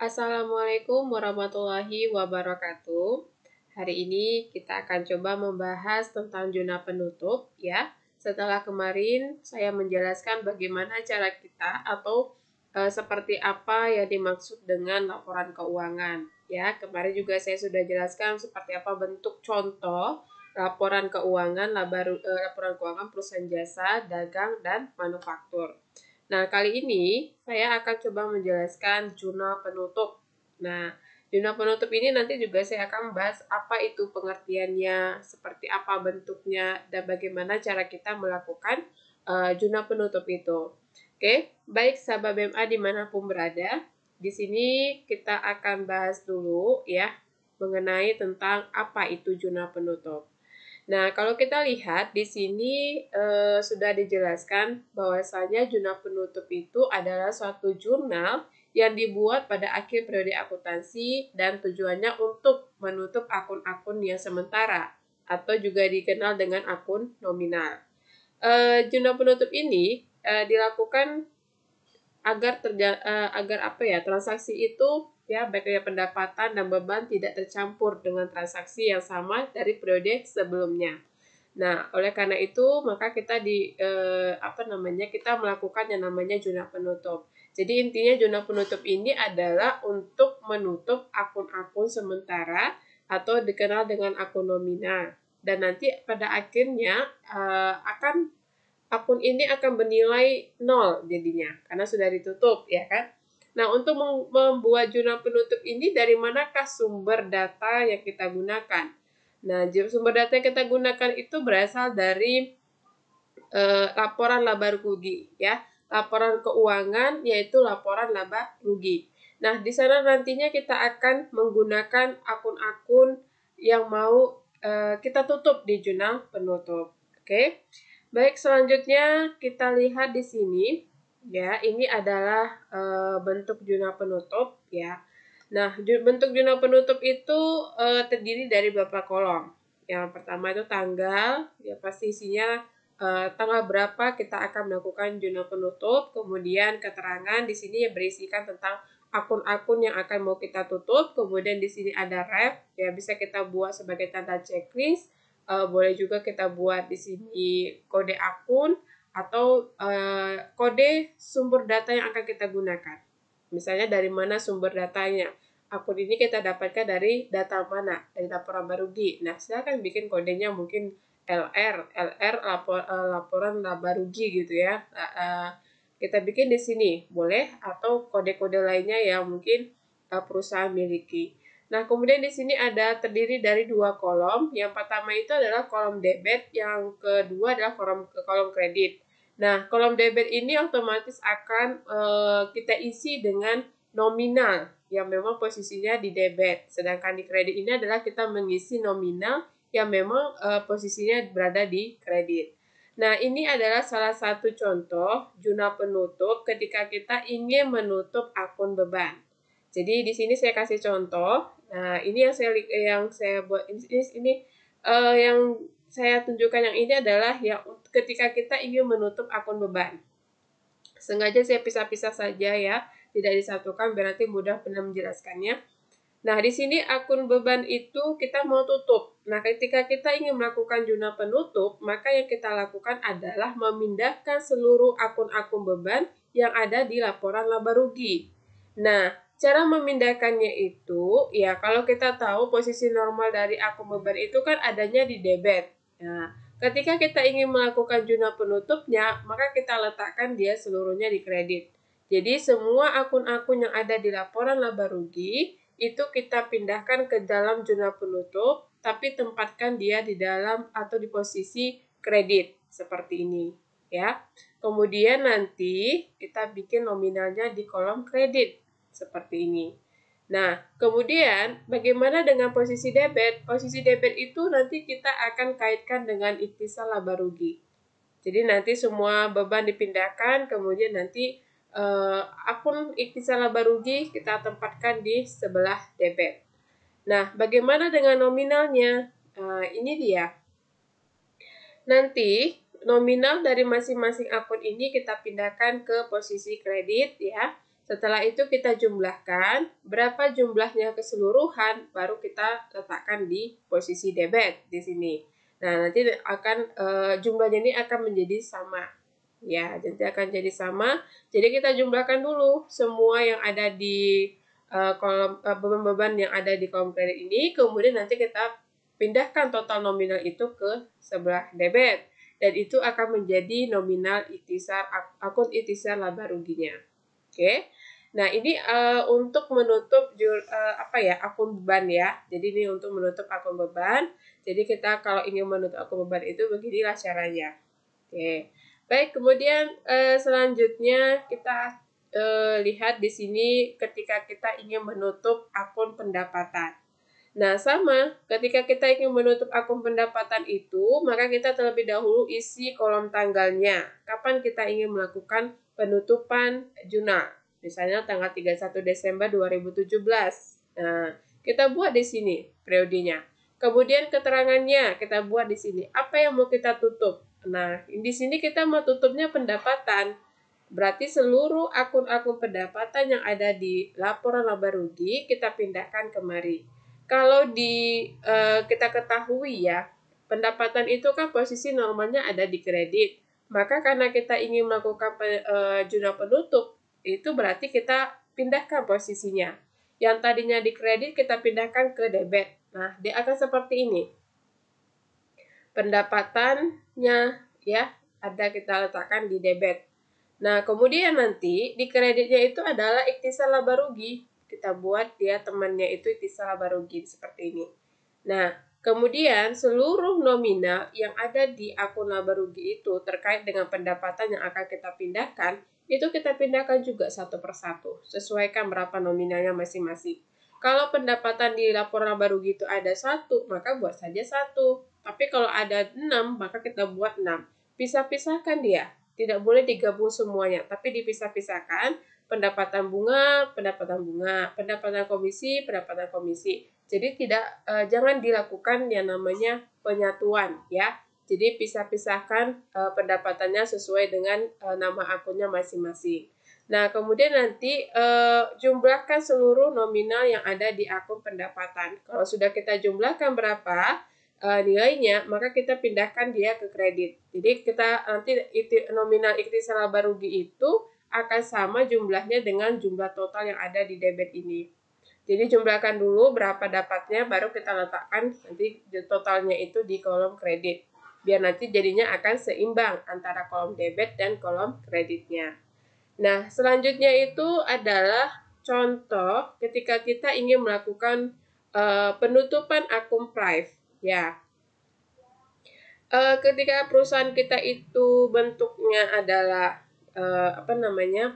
Assalamualaikum warahmatullahi wabarakatuh. Hari ini kita akan coba membahas tentang jurnal penutup ya. Setelah kemarin saya menjelaskan bagaimana cara kita atau seperti apa yang dimaksud dengan laporan keuangan ya. Kemarin juga saya sudah jelaskan seperti apa bentuk contoh laporan keuangan, laporan keuangan perusahaan jasa, dagang, dan manufaktur. Nah, kali ini saya akan coba menjelaskan jurnal penutup. Nah, jurnal penutup ini nanti juga saya akan bahas apa itu pengertiannya, seperti apa bentuknya, dan bagaimana cara kita melakukan jurnal penutup itu. Oke, baik sahabat BMA dimanapun berada, di sini kita akan bahas dulu ya mengenai tentang apa itu jurnal penutup. Nah, kalau kita lihat di sini sudah dijelaskan bahwasanya jurnal penutup itu adalah suatu jurnal yang dibuat pada akhir periode akuntansi dan tujuannya untuk menutup akun-akun yang sementara atau juga dikenal dengan akun nominal. Jurnal penutup ini dilakukan agar transaksi itu ya baik dari pendapatan dan beban tidak tercampur dengan transaksi yang sama dari periode sebelumnya. Nah, oleh karena itu maka kita kita melakukan yang namanya jurnal penutup. Jadi intinya jurnal penutup ini adalah untuk menutup akun-akun sementara atau dikenal dengan akun nominal. Dan nanti pada akhirnya akun ini akan bernilai 0 jadinya karena sudah ditutup ya kan. Nah, untuk membuat jurnal penutup ini dari manakah sumber data yang kita gunakan? Nah, sumber data yang kita gunakan itu berasal dari laporan laba rugi ya. Laporan keuangan yaitu laporan laba rugi. Nah, di sana nantinya kita akan menggunakan akun-akun yang mau kita tutup di jurnal penutup. Oke. Baik, selanjutnya kita lihat di sini ya, ini adalah bentuk jurnal penutup ya. Nah, bentuk jurnal penutup itu terdiri dari beberapa kolom. Yang pertama itu tanggal, ya pasti isinya tanggal berapa kita akan melakukan jurnal penutup, kemudian keterangan di sini yang berisikan tentang akun-akun yang akan mau kita tutup, kemudian di sini ada ref, ya bisa kita buat sebagai tanda checklist, boleh juga kita buat di sini kode akun atau kode sumber data yang akan kita gunakan. Misalnya dari mana sumber datanya. Akun ini kita dapatkan dari data mana? Dari laporan rugi. Nah, silakan bikin kodenya mungkin LR laporan laba rugi gitu ya. Kita bikin di sini boleh atau kode-kode lainnya yang mungkin perusahaan miliki. Nah, kemudian di sini ada terdiri dari dua kolom. Yang pertama itu adalah kolom debit, yang kedua adalah kolom kredit. Nah, kolom debit ini otomatis akan kita isi dengan nominal yang memang posisinya di debit. Sedangkan di kredit ini adalah kita mengisi nominal yang memang posisinya berada di kredit. Nah, ini adalah salah satu contoh jurnal penutup ketika kita ingin menutup akun beban. Jadi di sini saya kasih contoh. Nah, ini yang saya buat ini yang saya tunjukkan yang ini adalah yang ketika kita ingin menutup akun beban. Sengaja saya pisah-pisah saja ya, tidak disatukan biar nanti mudah benar menjelaskannya. Nah, di sini akun beban itu kita mau tutup. Nah, ketika kita ingin melakukan jurnal penutup, maka yang kita lakukan adalah memindahkan seluruh akun-akun beban yang ada di laporan laba rugi. Nah, cara memindahkannya itu, ya kalau kita tahu posisi normal dari akun beban itu kan adanya di debit. Nah, ketika kita ingin melakukan jurnal penutupnya, maka kita letakkan dia seluruhnya di kredit. Jadi, semua akun-akun yang ada di laporan laba rugi, itu kita pindahkan ke dalam jurnal penutup, tapi tempatkan dia di dalam atau di posisi kredit, seperti ini. Ya. Kemudian nanti kita bikin nominalnya di kolom kredit, seperti ini. Nah, kemudian bagaimana dengan posisi debit? Posisi debit itu nanti kita akan kaitkan dengan ikhtisar laba rugi. Jadi nanti semua beban dipindahkan, kemudian nanti akun ikhtisar laba rugi kita tempatkan di sebelah debit. Nah, bagaimana dengan nominalnya? Ini dia. Nanti nominal dari masing-masing akun ini kita pindahkan ke posisi kredit ya. Setelah itu kita jumlahkan, berapa jumlahnya keseluruhan, baru kita letakkan di posisi debit di sini. Nah, nanti akan jumlahnya ini akan menjadi sama. Ya, nanti akan jadi sama. Jadi kita jumlahkan dulu semua yang ada di kolom beban-beban yang ada di kolom kredit ini, kemudian nanti kita pindahkan total nominal itu ke sebelah debit. Dan itu akan menjadi nominal ikhtisar akun ikhtisar laba ruginya. Oke. Nah, ini untuk menutup akun beban ya. Jadi ini untuk menutup akun beban. Jadi kita kalau ingin menutup akun beban itu beginilah caranya. Oke. Baik, kemudian selanjutnya kita lihat di sini ketika kita ingin menutup akun pendapatan. Nah, sama, ketika kita ingin menutup akun pendapatan itu, maka kita terlebih dahulu isi kolom tanggalnya. Kapan kita ingin melakukan penutupan jurnal? Misalnya tanggal 31 Desember 2017. Nah, kita buat di sini periodenya. Kemudian keterangannya kita buat di sini. Apa yang mau kita tutup? Nah, di sini kita mau tutupnya pendapatan. Berarti seluruh akun-akun pendapatan yang ada di laporan laba rugi kita pindahkan kemari. Kalau kita ketahui ya, pendapatan itu kan posisi normalnya ada di kredit. Maka karena kita ingin melakukan jurnal penutup, itu berarti kita pindahkan posisinya. Yang tadinya di kredit kita pindahkan ke debit. Nah, dia akan seperti ini. Pendapatannya ya ada kita letakkan di debit. Nah, kemudian nanti di kreditnya itu adalah ikhtisar laba rugi. Kita buat dia temannya itu ikhtisar laba rugi seperti ini. Nah, kemudian seluruh nominal yang ada di akun laba rugi itu terkait dengan pendapatan yang akan kita pindahkan, itu kita pindahkan juga satu persatu, sesuaikan berapa nominalnya masing-masing. Kalau pendapatan di laporan laba rugi itu ada 1, maka buat saja 1. Tapi kalau ada 6, maka kita buat 6. Pisah-pisahkan dia. Tidak boleh digabung semuanya, tapi dipisah-pisahkan. Pendapatan bunga, pendapatan komisi, pendapatan komisi. Jadi jangan dilakukan yang namanya penyatuan ya. Jadi pisah-pisahkan pendapatannya sesuai dengan nama akunnya masing-masing. Nah, kemudian nanti jumlahkan seluruh nominal yang ada di akun pendapatan. Kalau sudah kita jumlahkan berapa nilainya, maka kita pindahkan dia ke kredit. Jadi kita nanti nominal ikhtisar laba rugi itu akan sama jumlahnya dengan jumlah total yang ada di debit ini. Jadi jumlahkan dulu berapa dapatnya, baru kita letakkan nanti totalnya itu di kolom kredit. Biar nanti jadinya akan seimbang antara kolom debit dan kolom kreditnya. Nah, selanjutnya itu adalah contoh ketika kita ingin melakukan penutupan akun prive. Ya, ketika perusahaan kita itu bentuknya adalah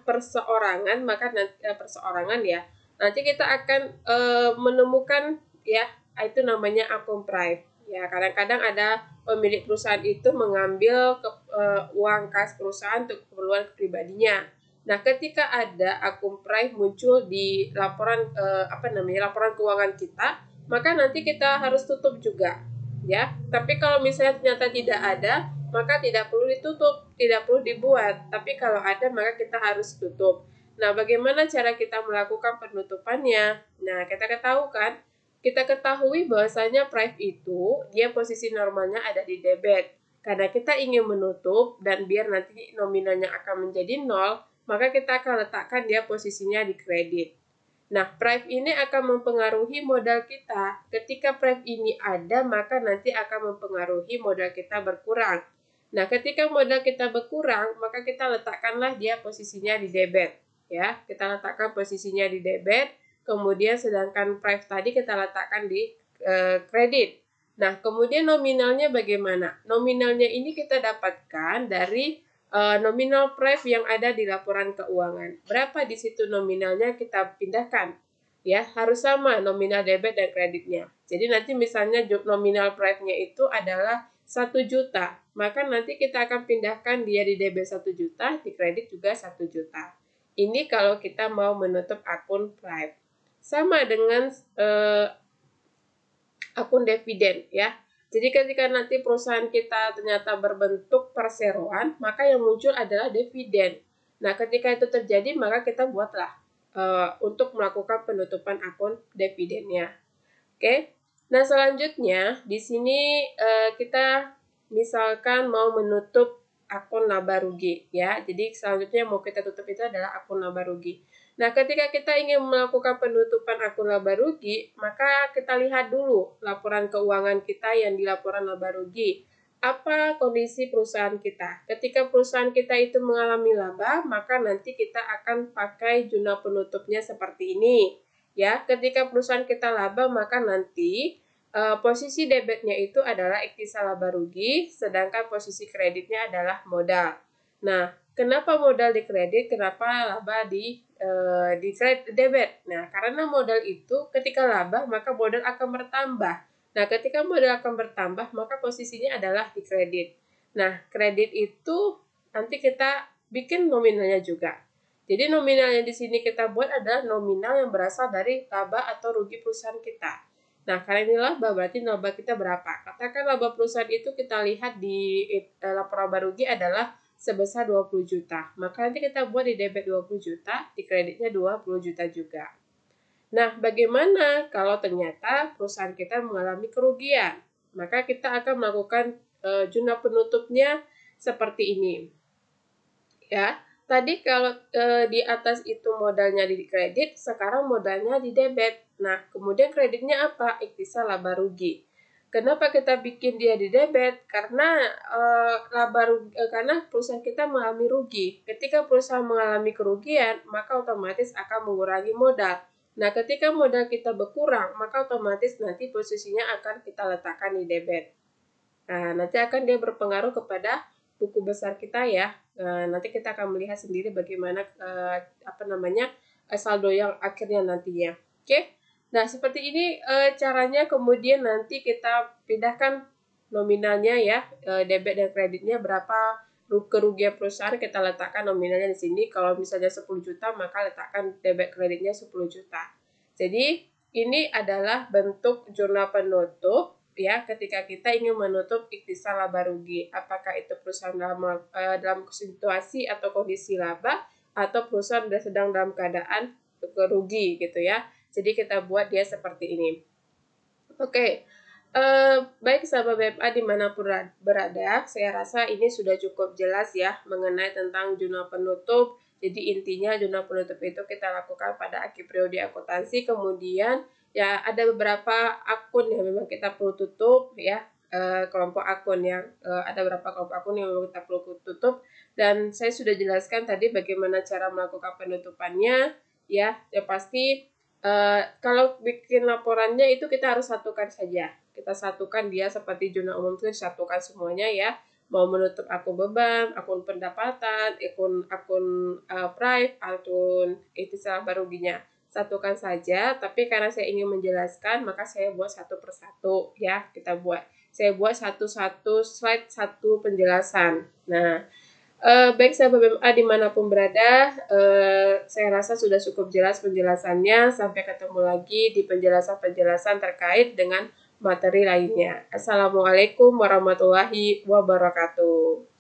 perseorangan, maka nanti perseorangan ya. Nanti kita akan menemukan ya itu namanya akun prive. Ya, kadang-kadang ada pemilik perusahaan itu mengambil uang kas perusahaan untuk keperluan pribadinya. Nah, ketika ada akun prive muncul di laporan laporan keuangan kita, maka nanti kita harus tutup juga. Ya, tapi kalau misalnya ternyata tidak ada, maka tidak perlu ditutup, tidak perlu dibuat. Tapi kalau ada, maka kita harus tutup. Nah, bagaimana cara kita melakukan penutupannya? Nah, kita ketahui bahwasanya prive itu dia posisi normalnya ada di debit. Karena kita ingin menutup dan biar nanti nominalnya akan menjadi 0, maka kita akan letakkan dia posisinya di kredit. Nah, prive ini akan mempengaruhi modal kita. Ketika prive ini ada, maka nanti akan mempengaruhi modal kita berkurang. Nah, ketika modal kita berkurang, maka kita letakkanlah dia posisinya di debit. Ya, kita letakkan posisinya di debit. Kemudian sedangkan prive tadi kita letakkan di kredit. Nah, kemudian nominalnya bagaimana? Nominalnya ini kita dapatkan dari nominal prive yang ada di laporan keuangan. Berapa di situ nominalnya kita pindahkan? Ya, harus sama nominal debit dan kreditnya. Jadi nanti misalnya nominal prive-nya itu adalah 1 juta. Maka nanti kita akan pindahkan dia di debit 1 juta, di kredit juga 1 juta. Ini kalau kita mau menutup akun prive. Sama dengan akun dividen ya. Jadi ketika nanti perusahaan kita ternyata berbentuk perseroan, maka yang muncul adalah dividen. Nah, ketika itu terjadi, maka kita buatlah untuk melakukan penutupan akun dividennya. Oke. Nah, selanjutnya di sini kita misalkan mau menutup akun laba rugi ya. Jadi selanjutnya yang mau kita tutup itu adalah akun laba rugi. Nah, ketika kita ingin melakukan penutupan akun laba rugi, maka kita lihat dulu laporan keuangan kita yang di laporan laba rugi. Apa kondisi perusahaan kita? Ketika perusahaan kita itu mengalami laba, maka nanti kita akan pakai jurnal penutupnya seperti ini. Ya, ketika perusahaan kita laba, maka nanti posisi debitnya itu adalah ikhtisar laba rugi, sedangkan posisi kreditnya adalah modal. Nah, kenapa modal di kredit, kenapa laba di debit? Nah, karena modal itu ketika laba, maka modal akan bertambah. Nah, ketika modal akan bertambah, maka posisinya adalah di kredit. Nah, kredit itu nanti kita bikin nominalnya juga. Jadi nominal yang di sini kita buat adalah nominal yang berasal dari laba atau rugi perusahaan kita. Nah, karena ini laba, berarti laba kita berapa? Katakan laba perusahaan itu kita lihat di laporan laba rugi adalah sebesar 20 juta. Maka nanti kita buat di debit 20 juta, di kreditnya 20 juta juga. Nah, bagaimana kalau ternyata perusahaan kita mengalami kerugian? Maka kita akan melakukan jurnal penutupnya seperti ini. Ya, tadi kalau di atas itu modalnya di kredit, sekarang modalnya di debit. Nah, kemudian kreditnya apa? Ikhtisar laba rugi. Kenapa kita bikin dia di debit? Karena karena perusahaan kita mengalami rugi. Ketika perusahaan mengalami kerugian, maka otomatis akan mengurangi modal. Nah, ketika modal kita berkurang, maka otomatis nanti posisinya akan kita letakkan di debit. Nah, nanti akan dia berpengaruh kepada buku besar kita ya. Nanti kita akan melihat sendiri bagaimana saldo yang akhirnya nantinya. Oke. Nah, seperti ini caranya, kemudian nanti kita pindahkan nominalnya ya, debit dan kreditnya berapa kerugian perusahaan, kita letakkan nominalnya di sini. Kalau misalnya 10 juta, maka letakkan debit kreditnya 10 juta. Jadi, ini adalah bentuk jurnal penutup ya ketika kita ingin menutup ikhtisar laba rugi. Apakah itu perusahaan dalam situasi atau kondisi laba, atau perusahaan sedang dalam keadaan rugi gitu ya. Jadi kita buat dia seperti ini. Oke. Baik sahabat BMA dimanapun berada, saya rasa ini sudah cukup jelas ya mengenai tentang jurnal penutup. Jadi intinya jurnal penutup itu kita lakukan pada akhir periode akuntansi, kemudian ya ada beberapa akun yang memang kita perlu tutup ya, kelompok akun yang ada beberapa kelompok akun yang memang kita perlu tutup, dan saya sudah jelaskan tadi bagaimana cara melakukan penutupannya ya. Ya pasti kalau bikin laporannya itu kita harus satukan saja. Kita satukan dia seperti jurnal umum itu disatukan semuanya ya. Mau menutup akun beban, akun pendapatan, akun prive, akun ikhtisar laba ruginya. Satukan saja, tapi karena saya ingin menjelaskan, maka saya buat satu persatu ya. Saya buat satu-satu slide, satu penjelasan. Nah, baik sahabat BMA dimanapun berada, saya rasa sudah cukup jelas penjelasannya. Sampai ketemu lagi di penjelasan-penjelasan terkait dengan materi lainnya. Assalamualaikum warahmatullahi wabarakatuh.